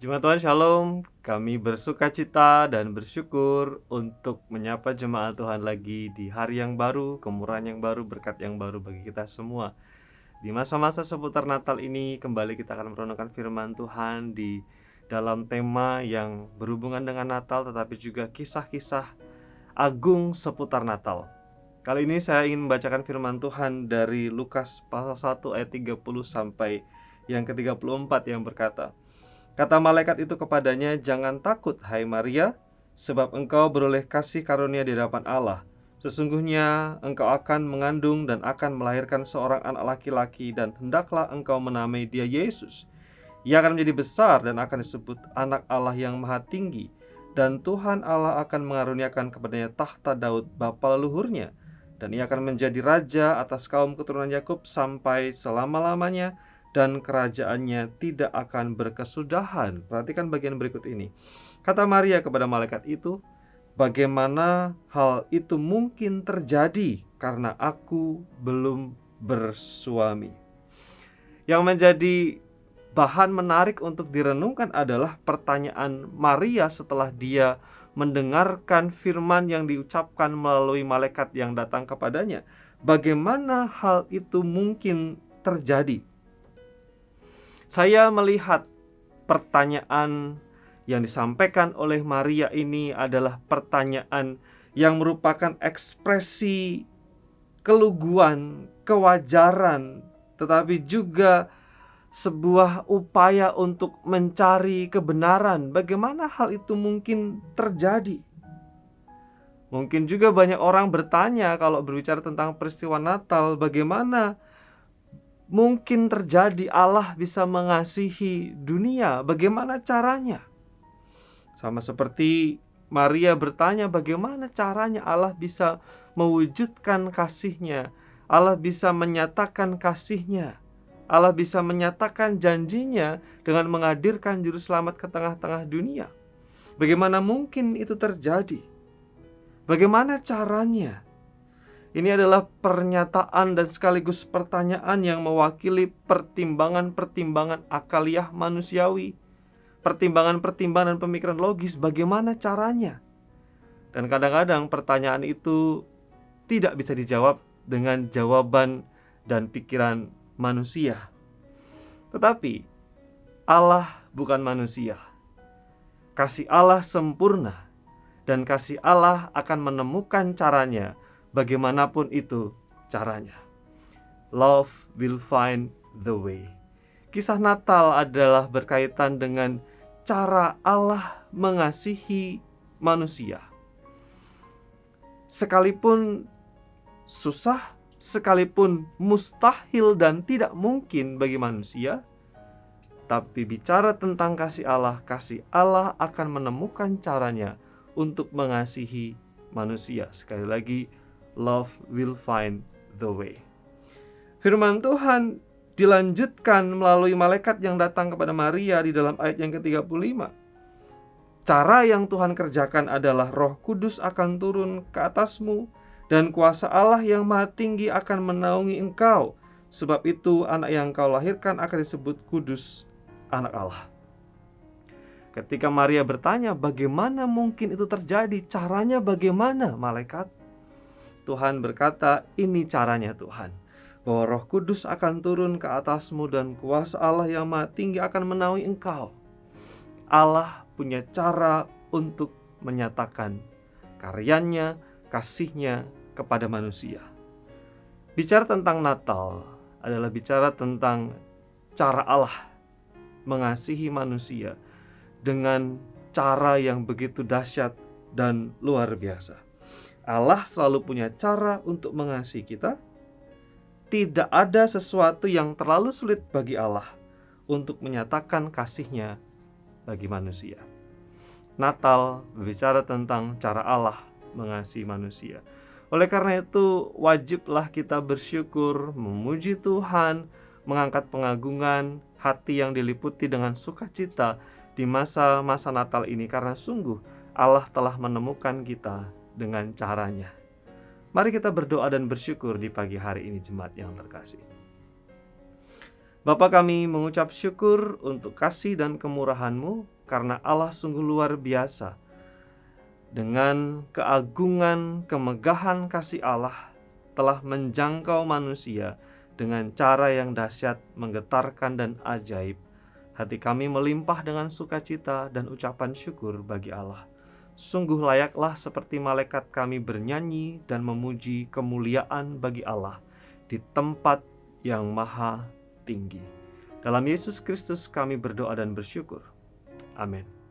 Jemaat Tuhan Shalom, kami bersuka cita dan bersyukur untuk menyapa jemaat Tuhan lagi di hari yang baru, kemurahan yang baru, berkat yang baru bagi kita semua. Di masa-masa seputar Natal ini, kembali kita akan merenungkan firman Tuhan di dalam tema yang berhubungan dengan Natal, tetapi juga kisah-kisah agung seputar Natal. Kali ini saya ingin membacakan firman Tuhan dari Lukas pasal 1 ayat 30 sampai yang ke-34 yang berkata, kata malaikat itu kepadanya, jangan takut hai Maria, sebab engkau beroleh kasih karunia di hadapan Allah. Sesungguhnya engkau akan mengandung dan akan melahirkan seorang anak laki-laki, dan hendaklah engkau menamai dia Yesus. Ia akan menjadi besar dan akan disebut anak Allah yang maha tinggi, dan Tuhan Allah akan mengaruniakan kepadanya tahta Daud bapa leluhurnya, dan ia akan menjadi raja atas kaum keturunan Yakub sampai selama-lamanya, dan kerajaannya tidak akan berkesudahan. Perhatikan bagian berikut ini. Kata Maria kepada malaikat itu, bagaimana hal itu mungkin terjadi karena aku belum bersuami? Yang menjadi bahan menarik untuk direnungkan adalah pertanyaan Maria setelah dia mendengarkan firman yang diucapkan melalui malaikat yang datang kepadanya. Bagaimana hal itu mungkin terjadi? Saya melihat pertanyaan yang disampaikan oleh Maria ini adalah pertanyaan yang merupakan ekspresi keluguan, kewajaran, tetapi juga sebuah upaya untuk mencari kebenaran. Bagaimana hal itu mungkin terjadi? Mungkin juga banyak orang bertanya kalau berbicara tentang peristiwa Natal, bagaimana mungkin terjadi Allah bisa mengasihi dunia? Bagaimana caranya? Sama seperti Maria bertanya, bagaimana caranya Allah bisa mewujudkan kasih-Nya? Allah bisa menyatakan kasih-Nya. Allah bisa menyatakan janjinya dengan menghadirkan juru selamat ke tengah-tengah dunia. Bagaimana mungkin itu terjadi? Bagaimana caranya? Ini adalah pernyataan dan sekaligus pertanyaan yang mewakili pertimbangan-pertimbangan akaliah manusiawi, pertimbangan-pertimbangan dan pemikiran logis bagaimana caranya. Dan kadang-kadang pertanyaan itu tidak bisa dijawab dengan jawaban dan pikiran manusia. Tetapi Allah bukan manusia. Kasih Allah sempurna, dan kasih Allah akan menemukan caranya, bagaimanapun itu caranya. Love will find the way. Kisah Natal adalah berkaitan dengan cara Allah mengasihi manusia. Sekalipun susah, sekalipun mustahil dan tidak mungkin bagi manusia, tapi bicara tentang kasih Allah akan menemukan caranya untuk mengasihi manusia. Sekali lagi, love will find the way. Firman Tuhan dilanjutkan melalui malaikat yang datang kepada Maria di dalam ayat yang ke-35. Cara yang Tuhan kerjakan adalah Roh Kudus akan turun ke atasmu, dan kuasa Allah yang maha tinggi akan menaungi engkau. Sebab itu anak yang kau lahirkan akan disebut kudus, anak Allah. Ketika Maria bertanya, bagaimana mungkin itu terjadi? Caranya bagaimana, malaikat? Tuhan berkata, ini caranya Tuhan, bahwa Roh Kudus akan turun ke atasmu, dan kuasa Allah yang maha tinggi akan menaungi engkau. Allah punya cara untuk menyatakan karyanya, kasih-Nya kepada manusia. Bicara tentang Natal adalah bicara tentang cara Allah mengasihi manusia dengan cara yang begitu dahsyat dan luar biasa. Allah selalu punya cara untuk mengasihi kita. Tidak ada sesuatu yang terlalu sulit bagi Allah untuk menyatakan kasih-Nya bagi manusia. Natal berbicara tentang cara Allah mengasihi manusia. Oleh karena itu, wajiblah kita bersyukur, memuji Tuhan, mengangkat pengagungan, hati yang diliputi dengan sukacita di masa-masa Natal ini, karena sungguh Allah telah menemukan kita dengan caranya. Mari kita berdoa dan bersyukur di pagi hari ini, jemaat yang terkasih. Bapa kami mengucap syukur untuk kasih dan kemurahan-Mu, karena Allah sungguh luar biasa. Dengan keagungan, kemegahan kasih Allah telah menjangkau manusia dengan cara yang dahsyat, menggetarkan, dan ajaib. Hati kami melimpah dengan sukacita dan ucapan syukur bagi Allah. Sungguh layaklah seperti malaikat kami bernyanyi dan memuji kemuliaan bagi Allah di tempat yang maha tinggi. Dalam Yesus Kristus kami berdoa dan bersyukur. Amin.